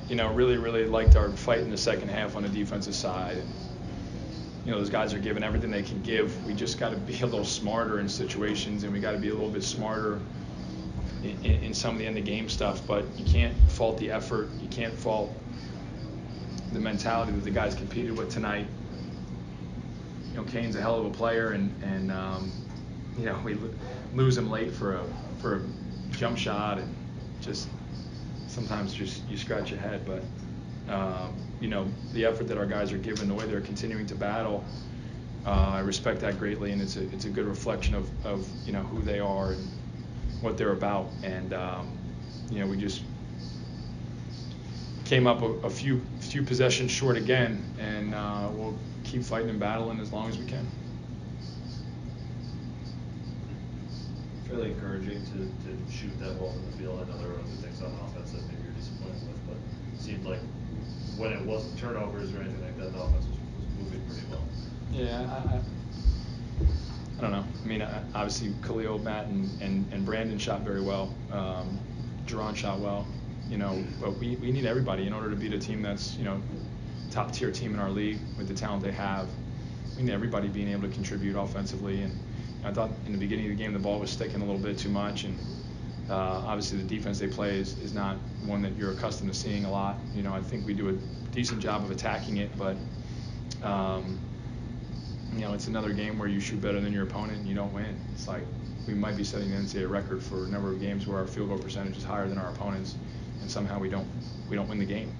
really liked our fight in the second half on the defensive side. And, those guys are giving everything they can give. We just got to be a little smarter in situations, and we got to be a little bit smarter in some of the end of game stuff. But you can't fault the effort. You can't fault the mentality that the guys competed with tonight. Kane's a hell of a player, and we lose him late for a jump shot, and just sometimes you scratch your head. But the effort that our guys are giving, the way they're continuing to battle, I respect that greatly, and it's a good reflection of who they are and what they're about. And we just came up a few possessions short again, and we'll keep fighting and battling as long as we can. Fairly encouraging to shoot that well from the field. I know there were other things on offense that maybe you're disappointed with, but it seemed like when it wasn't turnovers or anything like that, the offense was moving pretty well. Yeah, I don't know. I mean, obviously Khalil, Matt, and Brandon shot very well. Jerron shot well. But we need everybody in order to beat a team that's top tier team in our league with the talent they have. We need everybody being able to contribute offensively. And I thought in the beginning of the game the ball was sticking a little bit too much, and obviously the defense they play is not one that you're accustomed to seeing a lot. I think we do a decent job of attacking it, but it's another game where you shoot better than your opponent and you don't win. It's like we might be setting the NCAA record for a number of games where our field goal percentage is higher than our opponents, and somehow we don't win the game.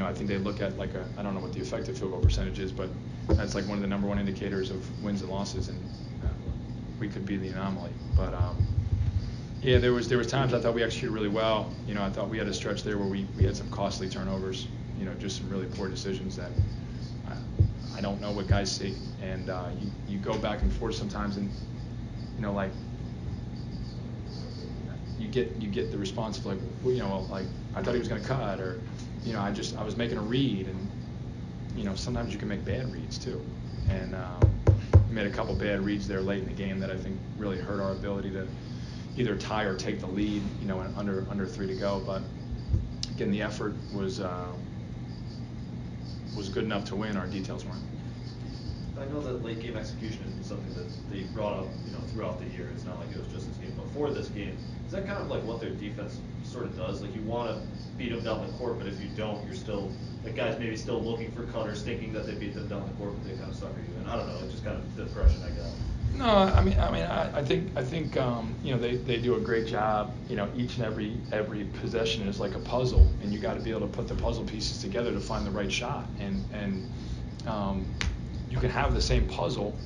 I think they look at I don't know what the effective field goal percentage is, but that's like one of the number one indicators of wins and losses, and we could be the anomaly. But there was times I thought we executed really well. I thought we had a stretch there where we had some costly turnovers. Just some really poor decisions that I don't know what guys see, and you go back and forth sometimes, and you get the response of I thought he was going to cut, or I was making a read, and sometimes you can make bad reads too, and we made a couple bad reads there late in the game that I think really hurt our ability to either tie or take the lead, under 3 to go. But again, the effort was good enough to win. Our details weren't. I know that late game execution has been something that they brought up, throughout the year. It's not like it was just this game. Before this game, is that kind of like what their defense sort of does? Like, you want to beat them down the court, but if you don't, you're still, guys maybe still looking for cutters, thinking that they beat them down the court, but they kind of sucker you in. I don't know. It's just kind of the impression I got. No, I think they do a great job. Each and every possession is like a puzzle, and you got to be able to put the puzzle pieces together to find the right shot. And you can have the same puzzle,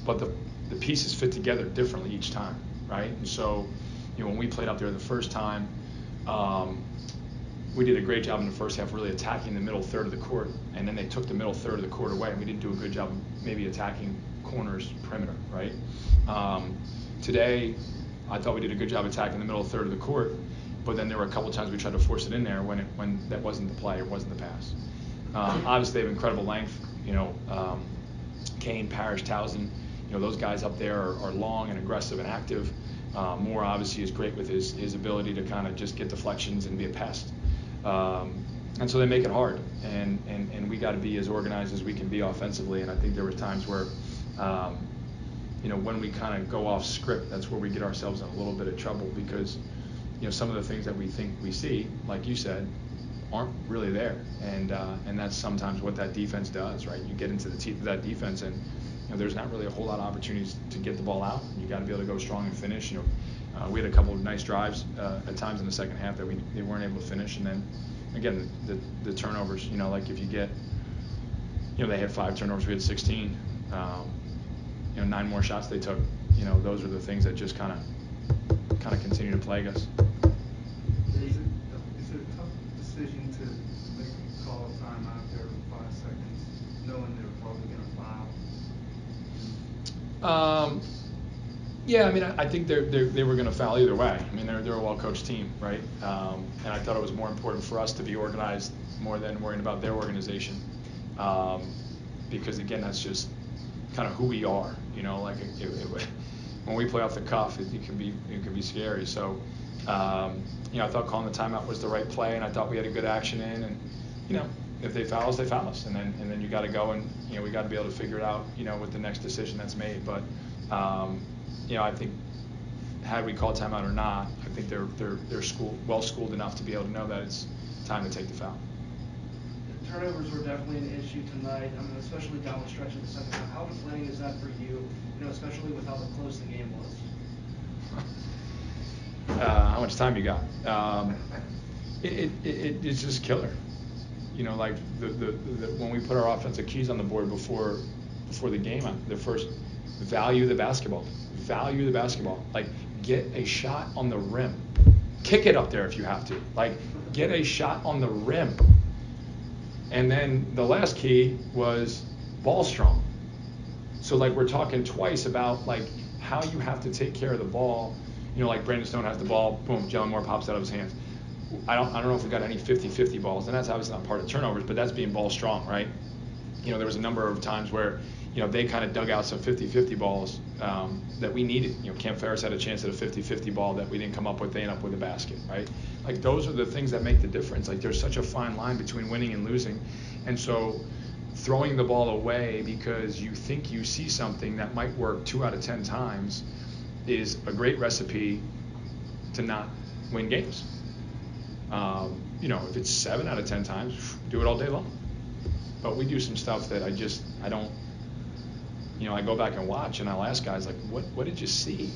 but the pieces fit together differently each time, right? And so, when we played out there the first time, we did a great job in the first half really attacking the middle third of the court, and then they took the middle third of the court away, and we didn't do a good job maybe attacking corners, perimeter, right? Today, I thought we did a good job attacking the middle third of the court, but then there were a couple of times we tried to force it in there when that wasn't the play, it wasn't the pass. Obviously, they have incredible length. Kane, Parrish, Towson, those guys up there are long and aggressive and active. Moore obviously is great with his ability to kind of just get deflections and be a pest. And so they make it hard, and we got to be as organized as we can be offensively. And I think there were times where, when we kind of go off script, that's where we get ourselves in a little bit of trouble, because some of the things that we think we see, like you said, aren't really there, and that's sometimes what that defense does, right? You get into the teeth of that defense, and there's not really a whole lot of opportunities to get the ball out. You got to be able to go strong and finish. We had a couple of nice drives at times in the second half that they weren't able to finish, and then again the turnovers. Like if you get, they had 5 turnovers, we had 16. 9 more shots they took. Those are the things that just kind of continue to plague us. Is it a tough decision to make a call time out there with 5 seconds, knowing they're probably going to foul? Yeah, I think they were going to foul either way. They're a well-coached team, right? And I thought it was more important for us to be organized more than worrying about their organization, because again, that's just kind of who we are. When we play off the cuff, it can be scary. So I thought calling the timeout was the right play, and I thought we had a good action in, and if they foul us, they foul us, and then you got to go and we got to be able to figure it out with the next decision that's made. But I think had we called timeout or not, I think they're well schooled enough to be able to know that it's time to take the foul. Turnovers were definitely an issue tonight, especially down the stretch of the second half. How deflating is that for you, especially with how close the game was? How much time you got? It's just killer. Like when we put our offensive keys on the board before the game, the first value the basketball. Like, get a shot on the rim. Kick it up there if you have to. Like, get a shot on the rim. And then the last key was ball strong. So like we're talking twice about like how you have to take care of the ball. Like Brandon Stone has the ball, boom, Jalen Moore pops out of his hands. I don't know if we got any 50-50 balls, and that's obviously not part of turnovers, but that's being ball strong, right? There was a number of times where they kind of dug out some 50-50 balls that we needed. Cam Ferris had a chance at a 50-50 ball that we didn't come up with. They end up with a basket, right? Like, those are the things that make the difference. Like, there's such a fine line between winning and losing. And so throwing the ball away because you think you see something that might work 2 out of 10 times is a great recipe to not win games. If it's 7 out of 10 times, do it all day long. But we do some stuff that I don't, I go back and watch and I'll ask guys, like, what did you see?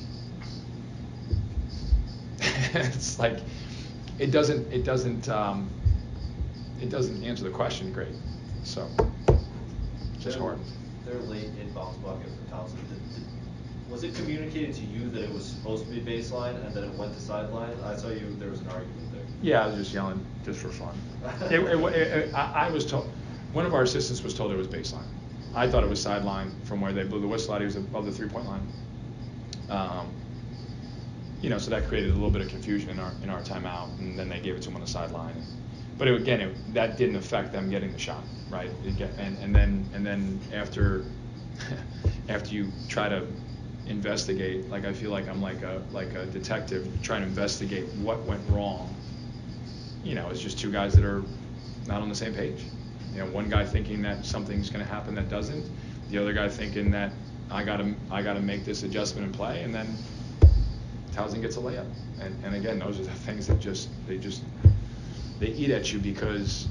It's like, it doesn't answer the question great. So, it's just hard. Their late inbounds bucket for Townsend, was it communicated to you that it was supposed to be baseline and that it went to sideline? I saw there was an argument there. Yeah, I was just yelling just for fun. I was told, one of our assistants was told it was baseline. I thought it was sideline from where they blew the whistle out. He was above the 3-point line. So that created a little bit of confusion in our timeout, and then they gave it to him on the sideline. But that didn't affect them getting the shot, right? And then after you try to investigate, like I feel like I'm like a detective trying to investigate what went wrong. It's just two guys that are not on the same page. One guy thinking that something's going to happen that doesn't. The other guy thinking that I gotta make this adjustment and play, and then Townsend gets a layup. And again, those are the things that they eat at you, because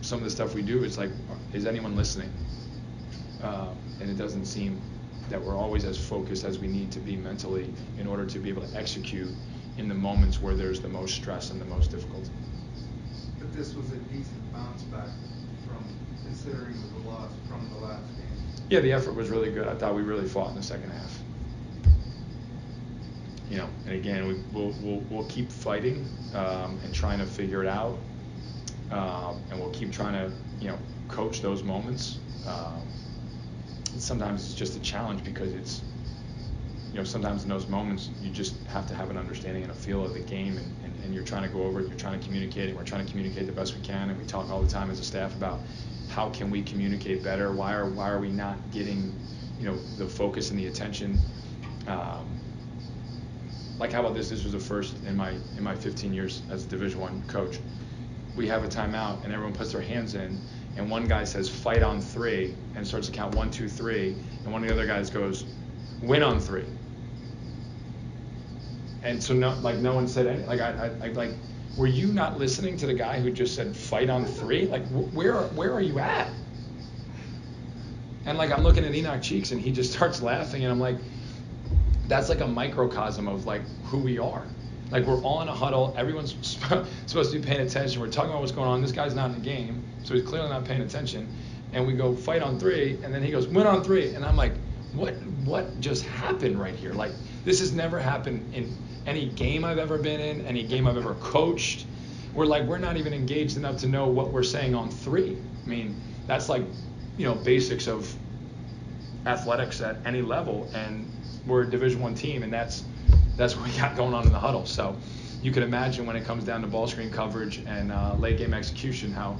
some of the stuff we do is like, is anyone listening? And it doesn't seem that we're always as focused as we need to be mentally in order to be able to execute in the moments where there's the most stress and the most difficulty. But this was a decent bounce back from considering the loss from the last game. Yeah, the effort was really good. I thought we really fought in the second half. And again, we'll keep fighting and trying to figure it out, and we'll keep trying to coach those moments. Sometimes it's just a challenge because it's sometimes in those moments you just have to have an understanding and a feel of the game, and you're trying to go over it, you're trying to communicate, and we're trying to communicate the best we can, and we talk all the time as a staff about how can we communicate better, why are we not getting the focus and the attention. Like, how about this? This was the first in my 15 years as a Division I coach. We have a timeout and everyone puts their hands in, and one guy says fight on 3 and starts to count 1, 2, 3, and one of the other guys goes win on 3. And so no one said anything. Like, were you not listening to the guy who just said fight on 3? Like, where are you at? And like, I'm looking at Enoch Cheeks and he just starts laughing, and I'm like, that's like a microcosm of like who we are. Like, we're all in a huddle, everyone's supposed to be paying attention, we're talking about what's going on, this guy's not in the game, so he's clearly not paying attention, and we go fight on 3, and then he goes win on 3, and I'm like, what just happened right here? Like, this has never happened in any game I've ever been in, any game I've ever coached. We're not even engaged enough to know what we're saying on 3. I mean, that's like, basics of athletics at any level, and we're a Division I team, and that's what we got going on in the huddle. So you can imagine when it comes down to ball screen coverage and late game execution, how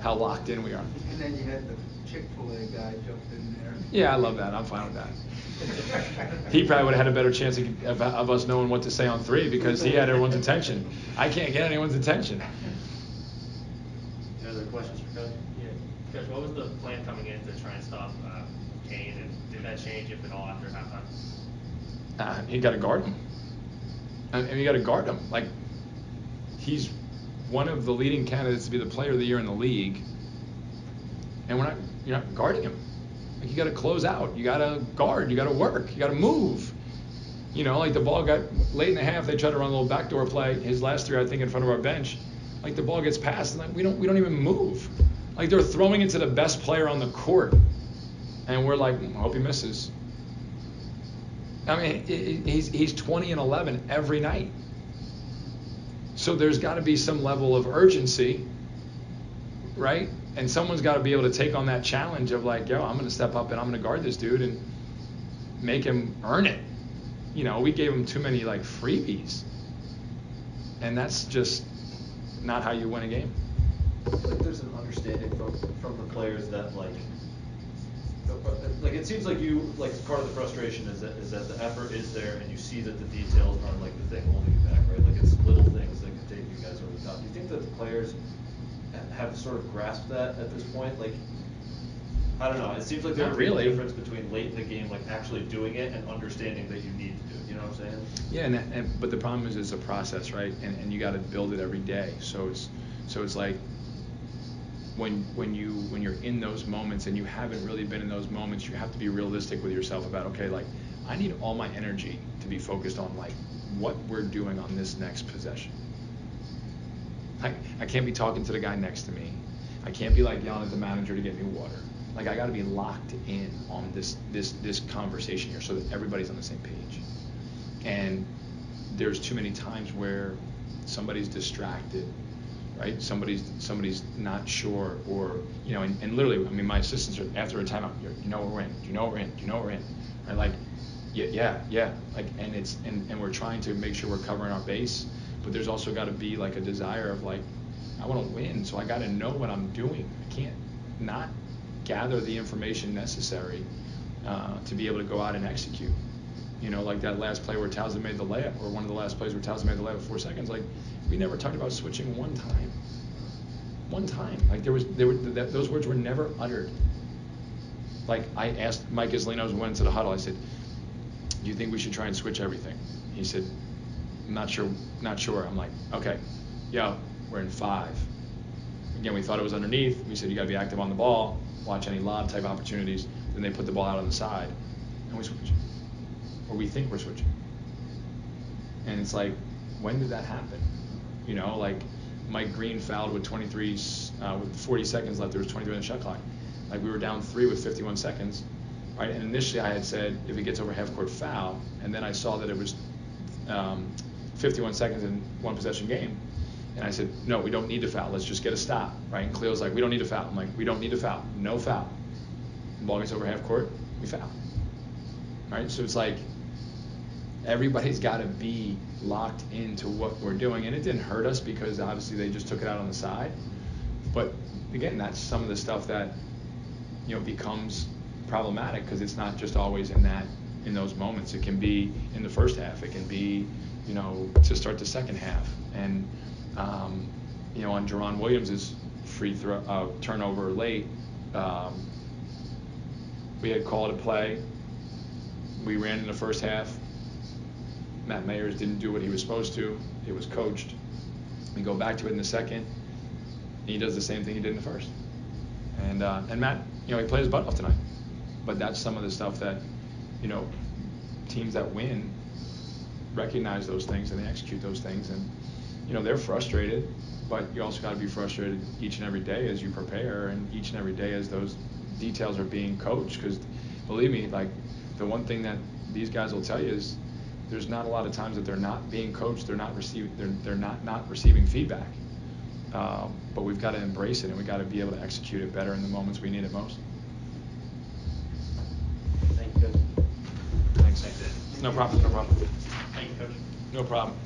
locked in we are. And then you had the Chick-fil-A guy jump in there. Yeah, I love that. I'm fine with that. He probably would have had a better chance of us knowing what to say on 3 because he had everyone's attention. I can't get anyone's attention. Any other questions for Coach? Yeah. Coach, what was the plan coming in to try and stop Kane, and did that change, if at all, after halftime? You got to guard him. And you got to guard him. Like, he's one of the leading candidates to be the player of the year in the league, and you're not guarding him. Like, you got to close out. You got to guard. You got to work. You got to move. Like the ball got late in the half. They tried to run a little backdoor play. His last 3, I think, in front of our bench. Like, the ball gets passed, and like we don't even move. Like, they're throwing it to the best player on the court, and we're like, I hope he misses. I mean, he's 20 and 11 every night. So there's got to be some level of urgency, right? And someone's got to be able to take on that challenge of like, yo, I'm going to step up and I'm going to guard this dude and make him earn it. We gave him too many like freebies, and that's just not how you win a game. I feel like there's an understanding from the players that like it seems like part of the frustration is that the effort is there and you see that the details aren't like the thing holding you back, right? Like, it's little things that can take you guys over the top. Do you think that the players have sort of grasped that at this point? Like, I don't know. It seems like there's a real difference between late in the game, like actually doing it, and understanding that you need to do it. You know what I'm saying? Yeah, but the problem is it's a process, right? And you got to build it every day. So it's like when you're in those moments and you haven't really been in those moments, you have to be realistic with yourself about, okay, like, I need all my energy to be focused on like what we're doing on this next possession. I can't be talking to the guy next to me. I can't be like yelling at the manager to get me water. Like, I got to be locked in on this conversation here so that everybody's on the same page. And there's too many times where somebody's distracted, right? Somebody's not sure, or and literally, I mean, my assistants are after a timeout. We're in. We're in. Right? Like, yeah. Like, and we're trying to make sure we're covering our base, but there's also got to be like a desire of like, I want to win, so I got to know what I'm doing. I can't not gather the information necessary to be able to go out and execute. Like that last play where Townsend made the layup, or one of the last plays where Townsend made the layup with 4 seconds. Like, we never talked about switching one time. Like, those words were never uttered. Like, I asked Mike Islino, who went into the huddle, I said, do you think we should try and switch everything? He said, not sure. I'm like, okay, we're in 5. Again, we thought it was underneath. We said, you got to be active on the ball, watch any lob type opportunities. Then they put the ball out on the side, and we switch. Or we think we're switching. And it's like, when did that happen? Like, Mike Green fouled with 40 seconds left. There was 23 on the shot clock. Like, we were down 3 with 51 seconds, right? And initially I had said, if it gets over half court, foul. And then I saw that it was 51 seconds in 1 possession game. And I said, no, we don't need to foul. Let's just get a stop, right? And Cleo's like, we don't need to foul. I'm like, we don't need to foul. No foul. The ball gets over half court, we foul. Right? So it's like, everybody's got to be locked into what we're doing. And it didn't hurt us because obviously they just took it out on the side. But again, that's some of the stuff that becomes problematic, because it's not just always in those moments. It can be in the first half. It can be to start the second half. And on Jerron Williams' free throw turnover late, we had called a play. We ran in the first half. Matt Mayers didn't do what he was supposed to. It was coached. We go back to it in the second, and he does the same thing he did in the first. And Matt, he played his butt off tonight. But that's some of the stuff that, teams that win recognize those things and they execute those things. And, they're frustrated, but you also got to be frustrated each and every day as you prepare, and each and every day as those details are being coached. Because believe me, like, the one thing that these guys will tell you is there's not a lot of times that they're not being coached, they're not receiving feedback. But we've got to embrace it, and we've got to be able to execute it better in the moments we need it most. Thank you, Coach. Thanks. No problem. Thank you, Coach. No problem.